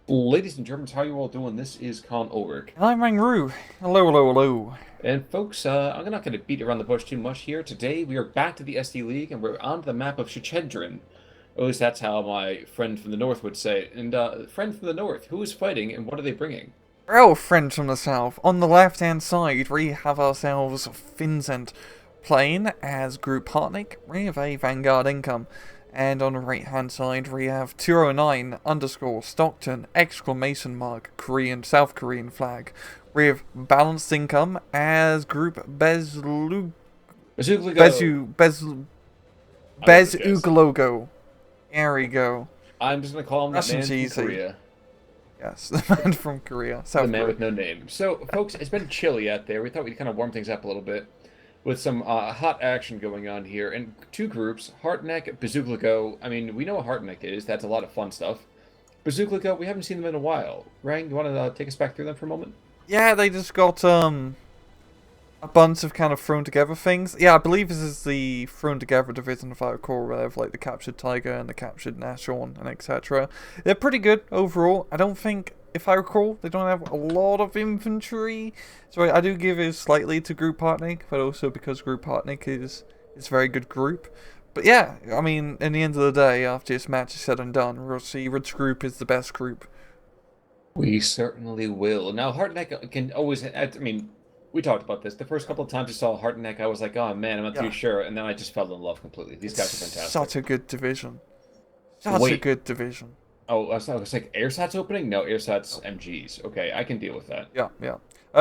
Ladies and Germans, how you all doing? This is Con Ulrich. I'm Rangru. Hello, hello, hello. And folks, I'm not going to beat around the bush too much here. Today, we are back to the SD League, and we're on the map of Shchedrin. At least that's how my friend from the north would say it. And, friend from the north, who is fighting, and what are they bringing? Well, friends from the south, on the left-hand side, we have ourselves Finzent playing as Group Hartnick with a Vanguard income. And on the right-hand side, we have 209 underscore Stockton exclamation mark South Korean flag with balanced income as Group Bazooka. I love those guys. Bezuglogo. There we go. I'm just going to call him that man Russian's from easy. Korea. Yes, the man from Korea, The South man Korea. with no name. So, folks, it's been chilly out there. We thought we'd kind of warm things up a little bit with some hot action going on here. And two groups, Heartneck, Bazooka. I mean, we know what Heartneck is. That's a lot of fun stuff. Bazooka, we haven't seen them in a while. Rang, you want to take us back through them for a moment? Yeah, they just got a bunch of kind of thrown together things. Yeah, I believe this is the thrown together division of our core, where they have like the captured tiger and the captured nashorn and etc. They're pretty good overall. I don't think, if I recall, they don't have a lot of infantry, so I do give it slightly to Group Hartnick, but also because Group Hartnick is a very good group. But yeah, I mean, in the end of the day, after this match is said and done, we'll see which group is the best group. We certainly will. Now, Heartneck can always. I mean, we talked about this. The first couple of times I saw Heartneck, I was like, oh man, I'm not too Yeah, sure. And then I just fell in love completely. These it's guys are fantastic. such a good division. Such a Wait. good division. Oh, I was like, AirSats opening? No, AirSats MGs. Okay, I can deal with that. Yeah, yeah.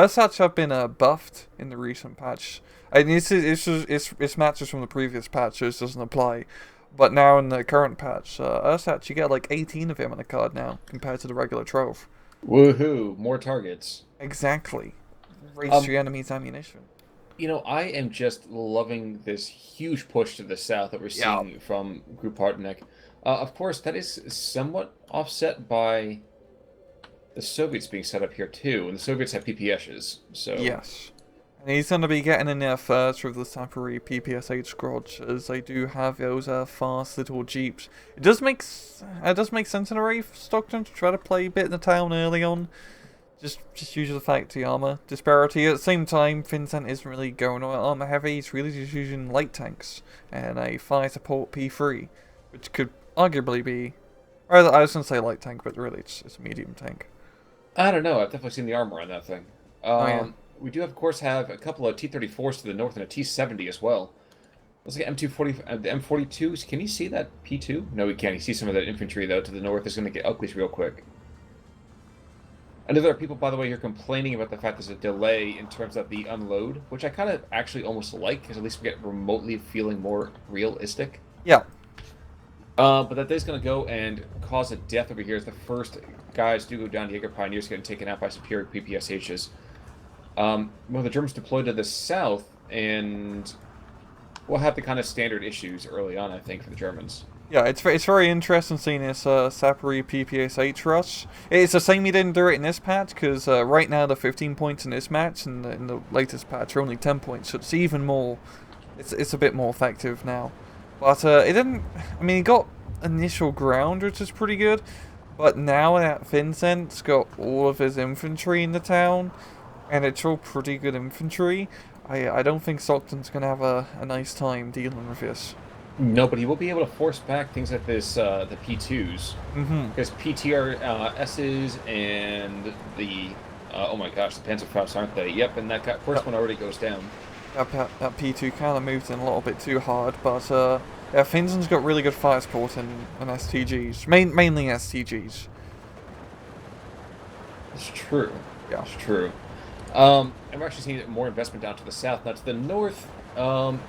Such have been buffed in the recent patch. I mean, it's matches from the previous patch, so this doesn't apply. But now in the current patch, Ursats, you get like 18 of him on the card now, compared to the regular 12. Woohoo, more targets. Exactly. Waste Um, your enemy's ammunition. I am just loving this huge push to the south that we're Yeah. seeing from Group Heartneck. Of course, that is somewhat offset by the Soviets being set up here too, and the Soviets have PPSs, so Yes. And he's going to be getting in there first with the Sapori PPSH squad, as they do have those fast little jeeps. It does make sense in a way for Stockton to try to play a bit in the town early on. Just due to the fact the armor disparity. At the same time, Finzent isn't really going on armor heavy. He's really just using light tanks and a fire support P3, which could arguably be. Or I was going to say light tank, but really it's a medium tank. I don't know. I've definitely seen the armor on that thing. Oh yeah. We do, of course, have a couple of T-34s to the north and a T-70 as well. Let's get M240, the M42s. Can you see that P2? No, we can't. You see some of that infantry, though, to the north is going to get ugly real quick. I know there are people, by the way, here complaining about the fact there's a delay in terms of the unload, which I kind of actually almost like, because at least we get remotely feeling more realistic. Yeah. But that is going to go and cause a death over here as the first guys do go down. Jaeger Pioneers getting taken out by superior PPSHs. Well, the Germans deployed to the south, and we'll have the kind of standard issues early on, I think, for the Germans. Yeah, it's very interesting seeing this Sapori PPSH rush. It's a shame he didn't do it in this patch, because right now the 15 points in this match and in the latest patch are only 10 points, so it's even more. It's a bit more effective now. But it didn't. I mean, he got initial ground, which is pretty good. But now that Vincent's got all of his infantry in the town, and it's all pretty good infantry, I don't think Stockton's gonna have a nice time dealing with this. No, but he will be able to force back things like this, the P2s. Mm-hmm. Because PTRSs and the, oh my gosh, the Panzerfaust, aren't they? Yep, and that first one already goes down. That P2 kind of moved in a little bit too hard, but yeah, Finzen's got really good fire support and STGs, mainly STGs. It's true. Yeah. It's true. And we're actually seeing more investment down to the south. Now to the north,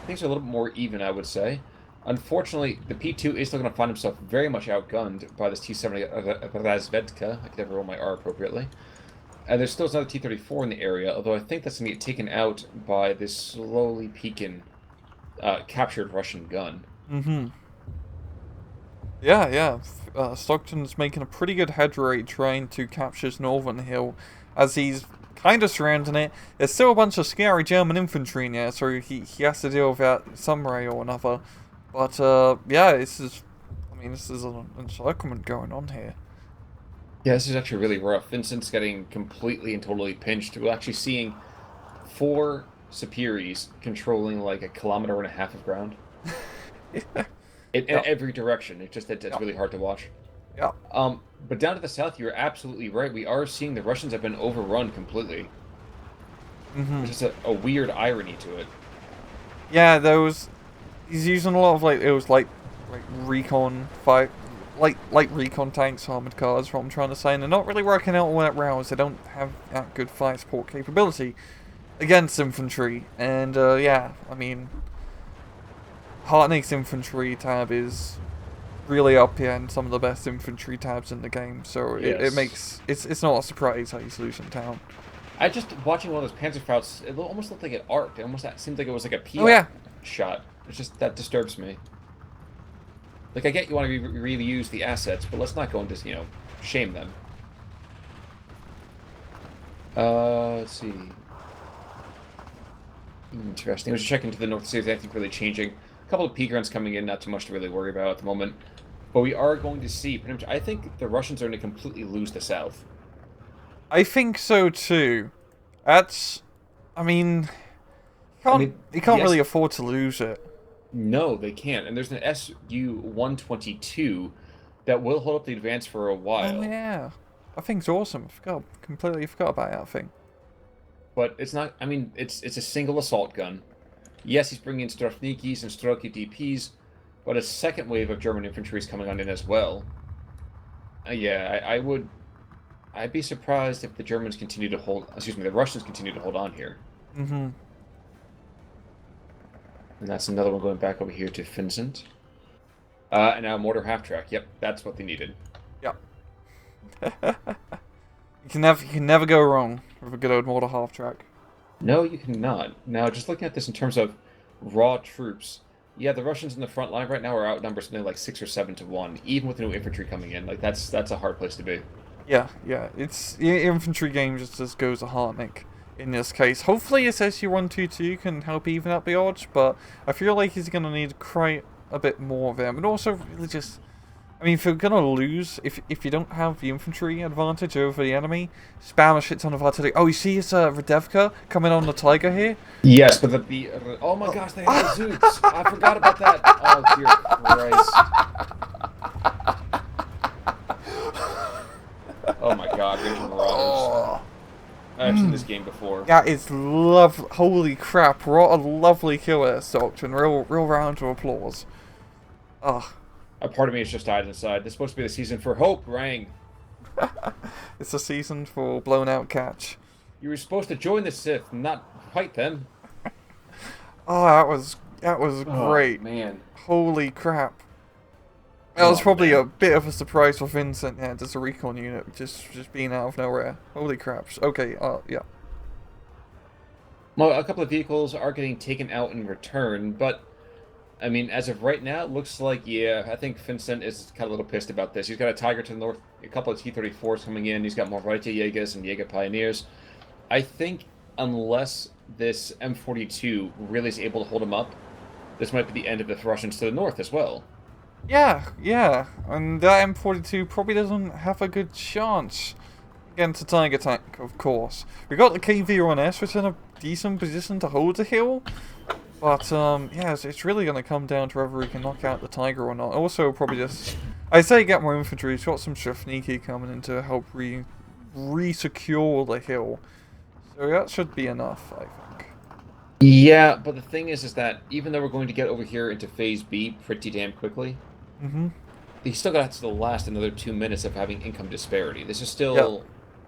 things are a little bit more even, I would say. Unfortunately, the P2 is still going to find himself very much outgunned by this T-70 Razvedka. I can never roll my R appropriately. And there's still another T-34 in the area, although I think that's going to get taken out by this slowly peaking, captured Russian gun. Mm-hmm. Yeah, yeah. Stockton's making a pretty good headway trying to capture his northern hill, as he's kind of surrounding it. There's still a bunch of scary German infantry in there, so he has to deal with that some way or another. But yeah, I mean, this is an encirclement going on here. Yeah, this is actually really rough. Vincent's getting completely and totally pinched. We're actually seeing four Superiors controlling like a kilometer and a half of ground in Yeah, every direction. It's yeah, really hard to watch. yeah. But down to the south, you're absolutely right. We are seeing the Russians have been overrun completely. Mm-hmm. There's just a weird irony to it. Yeah, he's using a lot of like recon fight, like recon tanks, armored cars. What I'm trying to say, and they're not really working out all that well. As they don't have that good fire support capability against infantry. And yeah, I mean, Hartnake's infantry tab is really up here and some of the best infantry tabs in the game. So it Yes. makes it's not a surprise how he's losing town. I just watching one of those Panzerfrauts, it almost looked like it arced. It almost seemed like it was like a Oh Piat yeah, shot. It's just that disturbs me. Like I get you want to reuse the assets, but let's not go into shame them. Let's see. Interesting. I was just checking to the north to see if there's anything really changing. A couple of P-grunts coming in, not too much to really worry about at the moment. But we are going to see pretty much. I think the Russians are going to completely lose the south. I think so too. That's, I mean, I mean, you can't yes, really afford to lose it. no, they can't. And there's an Su-122 that will hold up the advance for a Oh while. yeah, that thing's awesome. Completely forgot about that thing. But it's not. I mean, it's a single assault gun. Yes, he's bringing in Strofnikis and Stroki DPs, but a second wave of German infantry is coming on in as well. Yeah, I would. I'd be surprised if the Germans continue to hold. Excuse me, the Russians continue to hold on here. Mm-hmm. And that's another one going back over here to Finzent. And now mortar half track. Yep, that's what they needed. Yeah. You can never go wrong with a good old mortar half track. No, you cannot. Now, just looking at this in terms of raw troops, yeah, the Russians in the front line right now are outnumbered something like 6 or 7 to 1, even with the new infantry coming in. Like that's a hard place to be. Yeah, yeah. It's the infantry game just goes a Hartnett in this case. Hopefully his SU-122 can help even up the odds, but I feel like he's gonna need quite a bit more of them. And also really just, I mean, if you're gonna lose, if you don't have the infantry advantage over the enemy, spam a shit ton of artillery. Oh, you see his Radevka coming on the Tiger here? Yes, but oh my gosh, they have the Zoots. I forgot about that. Oh dear Christ. Oh my God, Ranger Marauders. Oh, I've seen this game before. that is love. Holy crap! What a lovely kill there, Stockton. Real round of applause. Oh, A part of me has just died inside. This is supposed to be the season for hope, Rang. it's a season for blown out catch. You were supposed to join the Sith, not fight them. Oh, that was Oh great. man. Holy crap! That was Oh probably man. a bit of a surprise for Finzent. Yeah, just a recon unit just being out of nowhere. Holy craps. Okay. Yeah. Well, a couple of vehicles are getting taken out in return, but I mean, as of right now, it looks like, yeah, I think Finzent is kind of a little pissed about this. He's got a Tiger to the north, a couple of T-34s coming in. He's got more Reiter Jägers and Jäger Pioneers. I think unless this M42 really is able to hold him up, this might be the end of the Russians to the north as well. Yeah, yeah, and that M42 probably doesn't have a good chance against a Tiger tank, of course. We got the KV-1S, which is in a decent position to hold the hill, but yeah, it's really going to come down to whether we can knock out the Tiger or not. Also, probably just, I'd say get more infantry. He's got some Shifniki coming in to help re-secure the hill, so that should be enough, I think. Yeah, but the thing is that even though we're going to get over here into Phase B pretty damn quickly, Mm-hmm. he's still got to the last another 2 minutes of having income disparity. This is Yeah. still,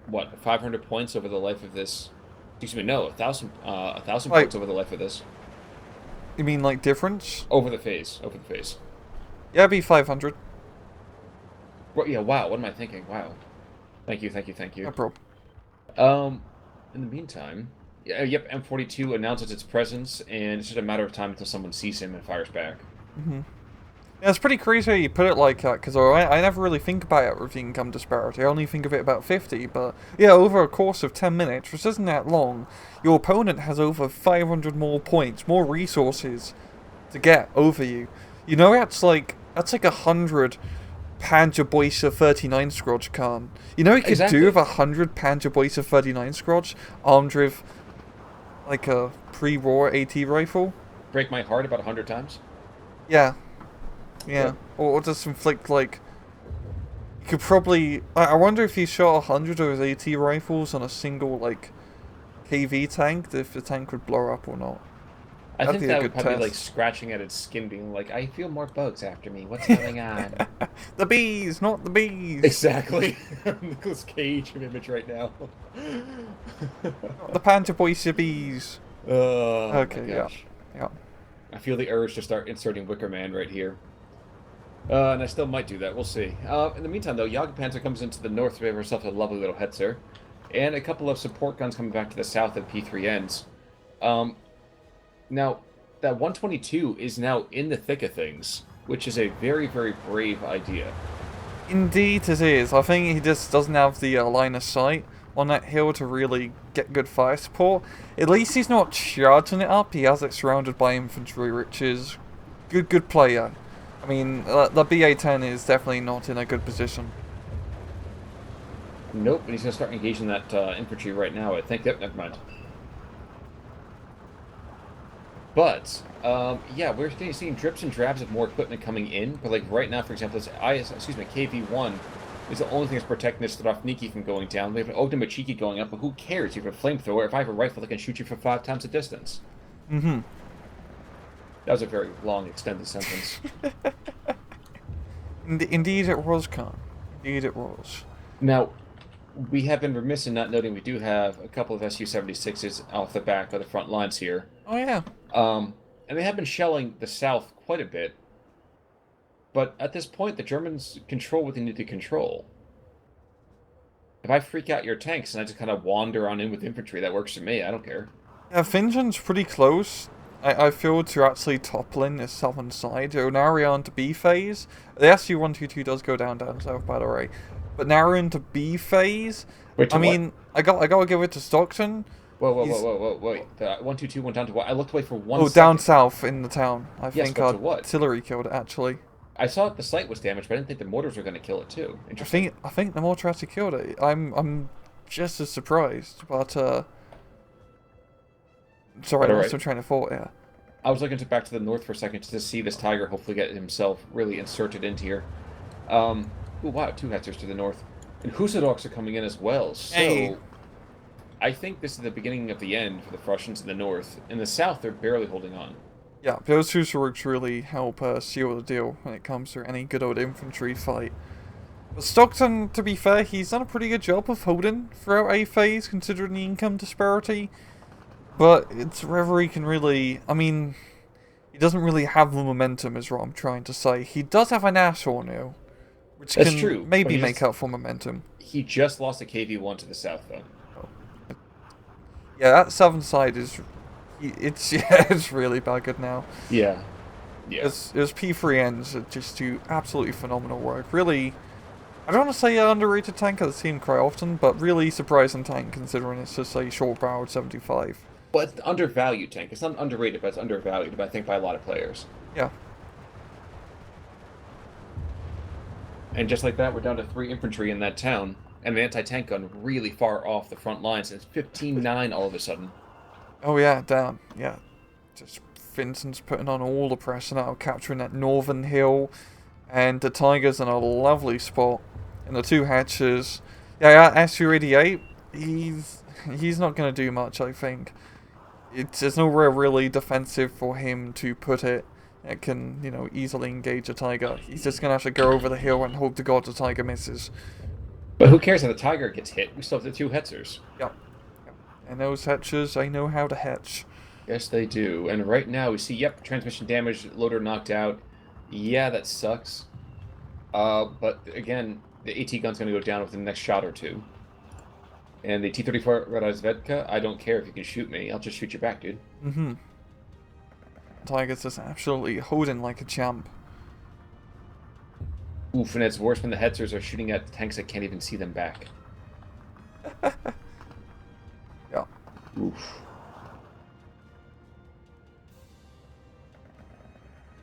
what, 500 points over the life of this? Excuse me, no, 1,000 Like, points over the life of this. you mean like difference? Over the phase, over the phase. Yeah, it'd be 500. Well, yeah, wow, what am I thinking? Wow. Thank you, thank you, thank No you. problem. In the meantime, yeah, yep, M42 announces its presence, and it's just a matter of time until someone sees him and fires back. Mm-hmm. Yeah, it's pretty crazy how you put it like that, because I never really think about it with income disparity. I only think of it about 50, but yeah, over a course of 10 minutes, which isn't that long, your opponent has over 500 more points, more resources to get over you. You know, that's like 100 Panzerboyser 39 Squadron can. You know, he could do Exactly. with 100 Panzerboyser 39 Squadron armed with like a pre-war AT rifle. Break my heart about 100 times. Yeah, yeah. Yep. Or just inflict like. You could probably. I wonder if he shot 100 of his AT rifles on a single like KV tank, if the tank would blow up or not. I That'd think be a that would good probably be like test. scratching at its skin, being like, I feel more bugs after me. What's going on? The bees, not the bees. Exactly. Nicolas Cage image right now. Not the Panzerboyser bees. Oh my Okay, yeah, gosh. yeah. I feel the urge to start inserting Wicker Man right here. And I still might do that. We'll see. In the meantime, though, Jagdpanzer comes into the north to have herself a lovely little Hetzer. And a couple of support guns coming back to the south at P3 ends. Um, Now, that 122 is now in the thick of things, which is a very, very brave idea. Indeed it is. I think he just doesn't have the line of sight on that hill to really get good fire support. At least he's not charging it up. He has it surrounded by infantry, which is good player. I mean, the BA-10 is definitely not in a good position. Nope, and he's going to start engaging that infantry right now, I think. Yep, never mind. But, yeah, we're seeing drips and drabs of more equipment coming in. But, like, right now, for example, this KV-1 is the only thing that's protecting this Strafniki from going down. We have an Ogdemachiki going up, but who cares? You have a flamethrower. If I have a rifle that can shoot you for 5 times the distance. Mm-hmm. That was a very long, extended sentence. Indeed it was, Khan. Indeed it was. Now, we have been remiss in not noting we do have a couple of Su-76s off the back of the front lines here. Oh, yeah. And they have been shelling the south quite a bit. But at this point, the Germans control what they need to control. If I freak out your tanks and I just kind of wander on in with infantry, that works for me. I don't care. Yeah, Finzent's pretty close. I feel to actually toppling this southern side. So now we're on to B phase. The SU-122 does go down south, by the way. But now we're into B phase. Wait, to I what? mean, I gotta give it to Stockton. Whoa, wait. The 122 went down to what? I looked away for 1 Oh, second. down south in the town. I Yes, think but to what? artillery killed it, actually. I saw that the site was damaged, but I didn't think the mortars were going to kill it too. Interesting. I think the mortar actually killed it. I'm just as surprised, but sorry, But I all lost right. my train of thought. Yeah. I was looking back to the north for a second just to see this tiger hopefully get himself really inserted into here. Oh wow, 2 Hetzers to the north. And Husadorks are coming in as well. So Hey. I think this is the beginning of the end for the Prussians in the north. In the south, they're barely holding on. Yeah, those two swords really help seal the deal when it comes to any good old infantry fight. But Stockton, to be fair, he's done a pretty good job of holding throughout A phase, considering the income disparity. But it's whether he can really... I mean, he doesn't really have the momentum, is what I'm trying to say. He does have an asshole now, which That's can true, but maybe he make just- up for momentum. He just lost a KV-1 to the south, though. Yeah, that southern side is... It's, yeah, it's really buggered now. Yeah. Yeah. It was P3Ns that just do absolutely phenomenal work. Really, I don't want to say an underrated tank I've seen quite often, but really surprising tank considering it's just a short-barreled 75. Well, it's an undervalued tank. It's not underrated, but it's undervalued, but I think by a lot of players. Yeah. And just like that, we're down to 3 infantry in that town, and an anti-tank gun really far off the front lines, and it's 15-9 all of a sudden. Oh yeah, damn. Yeah. Just Finzent's putting on all the pressure now, capturing that northern hill, and the Tiger's in a lovely spot. And the 2 hatches. Yeah, Su-88, he's not going to do much, I think. There's nowhere really defensive for him to put it. It can, you know, easily engage a Tiger. He's just going to have to go over the hill and hope to God the Tiger misses. But who cares if the Tiger gets hit? We still have the 2 Hetzers. Yep. And those hatches, I know how to hatch. Yes, they do. And right now we see, yep, transmission damage, loader knocked out. Yeah, that sucks. But again, the AT gun's going to go down within the next shot or 2. And the T-34 Radazvedka, I don't care if you can shoot me. I'll just shoot you back, dude. Mm-hmm. Tiger's just absolutely holding like a champ. Oof, and it's worse when the Hetzers are shooting at tanks that can't even see them back. Yeah. Oof.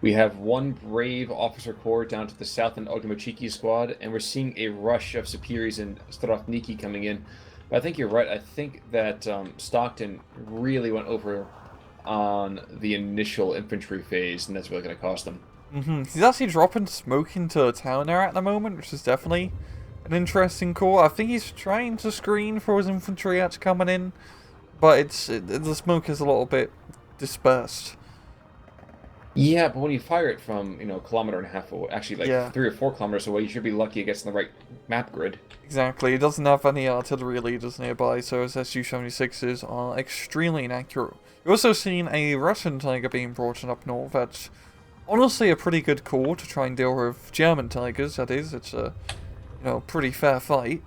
We have one brave officer corps down to the south in Ogimochiki squad, and we're seeing a rush of Superiors and Strotniki coming in. But I think you're right. I think that Stockton really went over on the initial infantry phase, and that's really going to cost them. He's actually dropping smoke into town there at the moment, which is definitely an interesting call. I think he's trying to screen for his infantry actually coming in, but the smoke is a little bit dispersed. Yeah, but when you fire it from, a kilometer and a half away, actually like Yeah, 3 or 4 kilometers away, you should be lucky it gets in the right map grid. exactly. He doesn't have any artillery leaders nearby, so his Su-76s are extremely inaccurate. You're also seeing a Russian Tiger being brought in up north. That's honestly a pretty good call to try and deal with German Tigers, that is. It's a, pretty fair fight.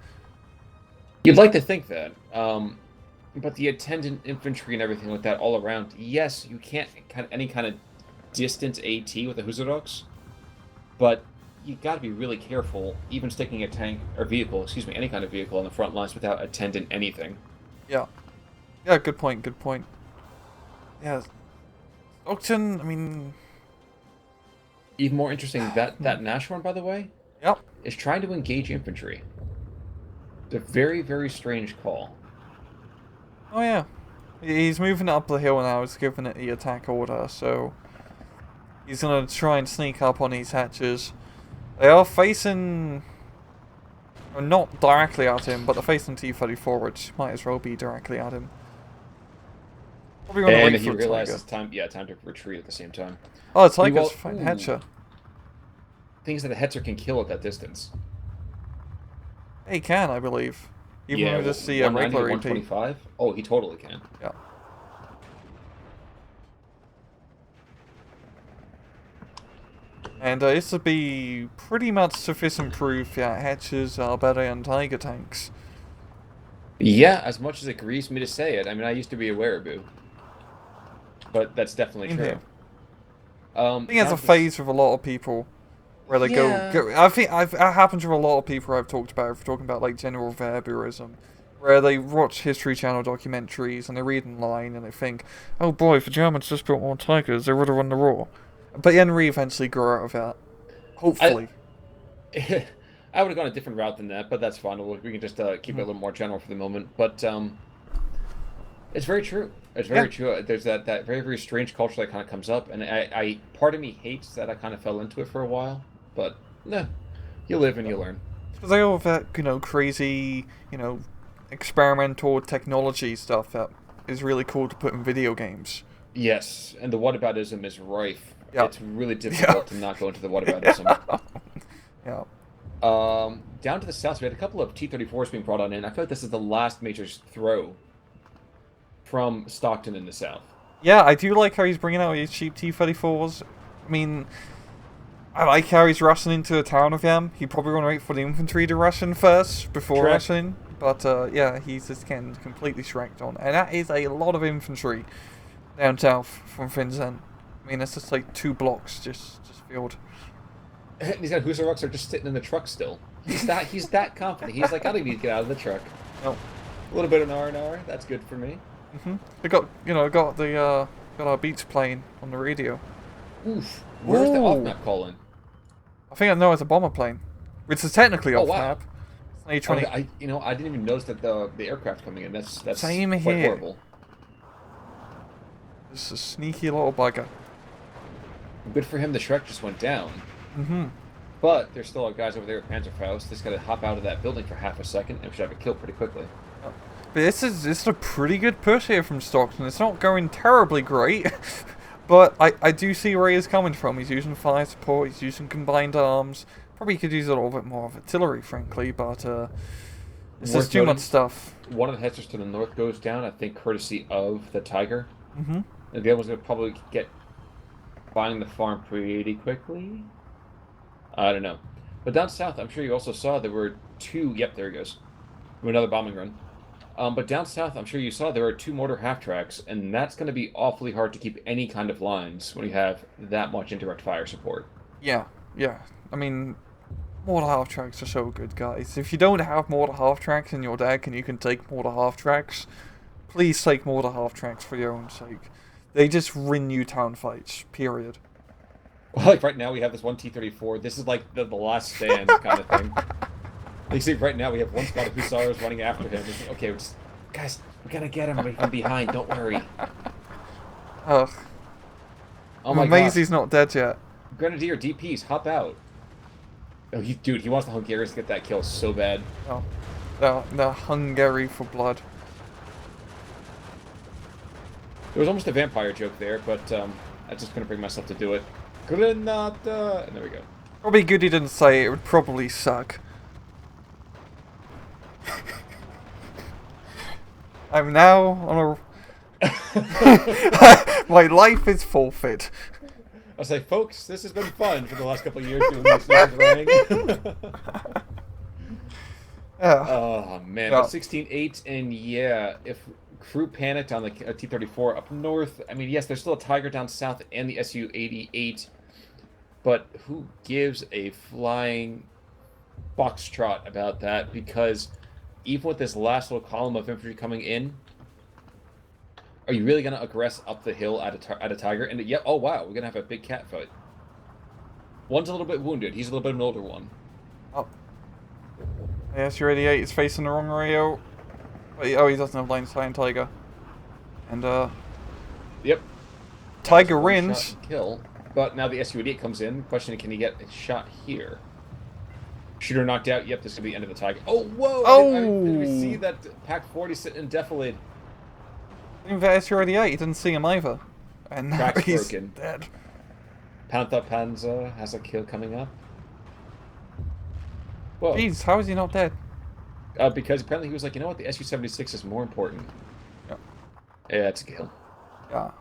You'd like to think that, but the attendant infantry and everything like that all around, yes, you can't any kind of distance AT with the Husarovs, but you got to be really careful, even sticking a tank or vehicle, excuse me, any kind of vehicle on the front lines without attendant anything. Yeah. Yeah, good point, good point. Yeah. Stockton, I mean... Even more interesting, that Nashorn, by the way, Yep. is trying to engage infantry. It's a very, very strange call. Oh yeah. He's moving up the hill now, he's giving it the attack order, so... He's gonna try and sneak up on these hatches. They are facing... Well, not directly at him, but they're facing T-34, which might as well be directly at him. Probably gonna And wait he for a realizes Tiger. time to retreat at the same time. Oh, Tiger's Meanwhile, fighting ooh, Hatcher. things that a Hetzer can kill at that distance. He can, I believe. Even Yeah, with just the 190 or regular EP. 125? Oh, he totally can. Yeah. And this would be pretty much sufficient proof that Hatches are better than Tiger tanks. Yeah, as much as it grieves me to say it. I mean, I used to be a wereaboo, but that's definitely In true. here. I think it's Now a phase with a lot of people where they Yeah. go. I think it happens with a lot of people I've talked about. If we're talking about like general Weberism, where they watch History Channel documentaries and they read in line and they think, "Oh boy, if the Germans just built more Tigers, they would have won the war." But then we eventually grow out of that. Hopefully. I would have gone a different route than that, but that's fine. We can just keep it a little more general for the moment. But it's very true. It's very true. There's that very, very strange culture that kind of comes up, and I part of me hates that I kind of fell into it for a while, but no, you live and you learn. Because they all have that, crazy, experimental technology stuff that is really cool to put in video games. Yes, and the whataboutism is rife. Yeah. It's really difficult to not go into the whataboutism. Yeah. Down to the south, we had a couple of T-34s being brought on in. I feel like this is the last major throw from Stockton in the south. Yeah, I do like how he's bringing out his cheap T-34s. I mean, I like how he's rushing into a town with them. He probably want to wait for the infantry to rush in first before Correct. rushing. But yeah, he's just getting completely shreked on. And that is a lot of infantry down south from Finzent. I mean, it's just like 2 blocks just filled. And these guys Husarovs are just sitting in the truck still. He's that confident. He's like, I don't need to get out of the truck. Oh. A little bit of R&R, that's good for me. They got got our beats playing on the radio. Oof. Where's the Ooh. off-map calling? I think I know it's a bomber plane, which is technically off wow. map. It's an A-20. I didn't even notice that the aircraft coming in. That's Same quite here. horrible. This is a sneaky little bugger. Good for him, the Shrek just went down. But there's still guys over there with Panzerfaust. Just gotta hop out of that building for half a second, and we should have it killed pretty quickly. But this is a pretty good push here from Stockton. It's not going terribly great, but I do see where he is coming from. He's using fire support, he's using combined arms. Probably could use a little bit more of artillery, frankly, but it's just too much stuff. One of the Hetzers to the north goes down, I think, courtesy of the Tiger. And the other one's gonna probably get buying the farm pretty quickly. I don't know. But down south, I'm sure you also saw there were 2... Yep, there he goes. Another bombing run. But down south, I'm sure you saw there are 2 mortar half-tracks, and that's going to be awfully hard to keep any kind of lines when you have that much indirect fire support. Yeah. I mean, mortar half-tracks are so good, guys. If you don't have mortar half-tracks in your deck and you can take mortar half-tracks, please take mortar half-tracks for your own sake. They just win you town fights, period. Like right now we have this one T-34. This is like the last stand kind of thing. You see, right now we have one squad of hussars running after him. Okay, guys, we gotta get him from behind. Don't worry. Ugh. Oh I'm my amazed gosh, he's not dead yet. Grenadier DPs, hop out. Oh, dude, he wants the Hungarians to get that kill so bad. Oh. They're Hungary for blood. There was almost a vampire joke there, but I just couldn't bring myself to do it. Grenada! And there we go. Probably good he didn't say it. It would probably suck. I'm now on a... My life is forfeit. I was like, folks, this has been fun for the last couple of years doing this running. Yeah. Oh, man. Yeah. But 16-8, and yeah, if crew panicked on the T-34 up north, I mean, yes, there's still a Tiger down south and the Su-88, but who gives a flying foxtrot about that? Because even with this last little column of infantry coming in, are you really going to aggress up the hill at a Tiger? And yeah, oh wow, we're going to have a big cat fight. One's a little bit wounded. He's a little bit of an older one. Oh. The Su-88 is facing the wrong radio. Oh, he doesn't have line of sight on Tiger. And, Yep. Tiger wins. Kill. But now the Su-88 comes in. Question, can he get a shot here? Shooter knocked out. Yep, this could be the end of the Tiger. Oh, whoa! Oh! Did we see that Pac-40 sitting in defilade? Even the Su-88, he didn't see him either. And now Crack's he's broken. dead. Panther Panzer has a kill coming up. Whoa. Jeez, how is he not dead? Because apparently he was like, you know what, the Su-76 is more important. Yep. Yeah, it's a kill. Yeah.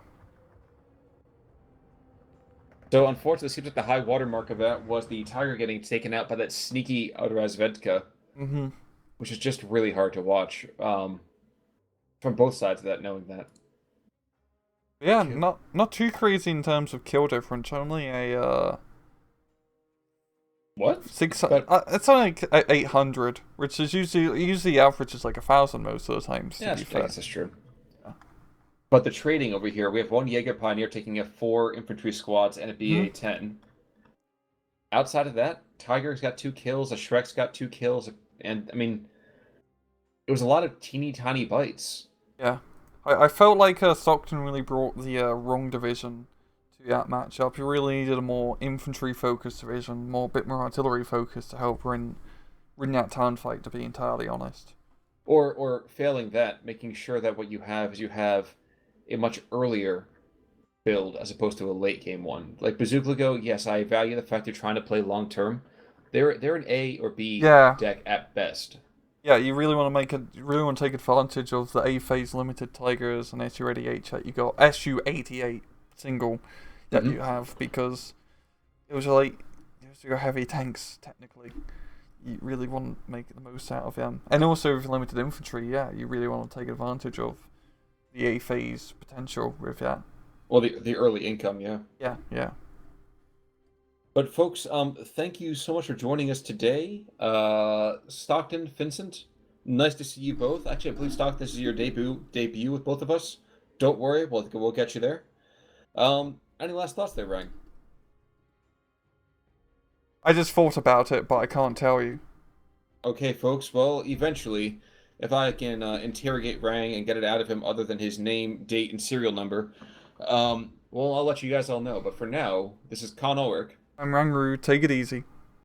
So unfortunately, it seems like the high watermark of that was the Tiger getting taken out by that sneaky Razvedka. Mm-hmm. Which is just really hard to watch. From both sides of that, knowing that. Yeah, not too crazy in terms of kill difference. Only a What? 600. It's only like 800, which is usually average is like 1,000 most of the times. Yeah, I to be fair. guess that's true. Yeah. But the trading over here, we have one Jaeger Pioneer taking out 4 infantry squads and a BA-10. Outside of that, Tiger's got 2 kills, a Shrek's got 2 kills, and I mean, it was a lot of teeny tiny bites. Yeah, I felt like Stockton really brought the wrong division to that matchup. You really needed a more infantry-focused division, bit more artillery-focused to help win that town fight, to be entirely honest. Or failing that, making sure that what you have is you have a much earlier build as opposed to a late game one. Like Bazooka, yes, I value the fact they're trying to play long term. They're an A or B deck at best. Yeah, you really want to take advantage of the A phase limited Tigers and Su-88 that you got, Su-88 single that you have, because it was like your heavy tanks technically. You really want to make the most out of them, and also with limited infantry, yeah, you really want to take advantage of the A phase potential with that. Well, the early income, yeah. Yeah. But folks, thank you so much for joining us today. Stockton, Finzent, nice to see you both. Actually, I believe Stockton, this is your debut with both of us. Don't worry, we'll get you there. Any last thoughts there, Rang? I just thought about it, but I can't tell you. Okay, folks. Well, eventually, if I can interrogate Rang and get it out of him other than his name, date, and serial number, well, I'll let you guys all know. But for now, this is Con Ulrich. I'm Rangru, take it easy.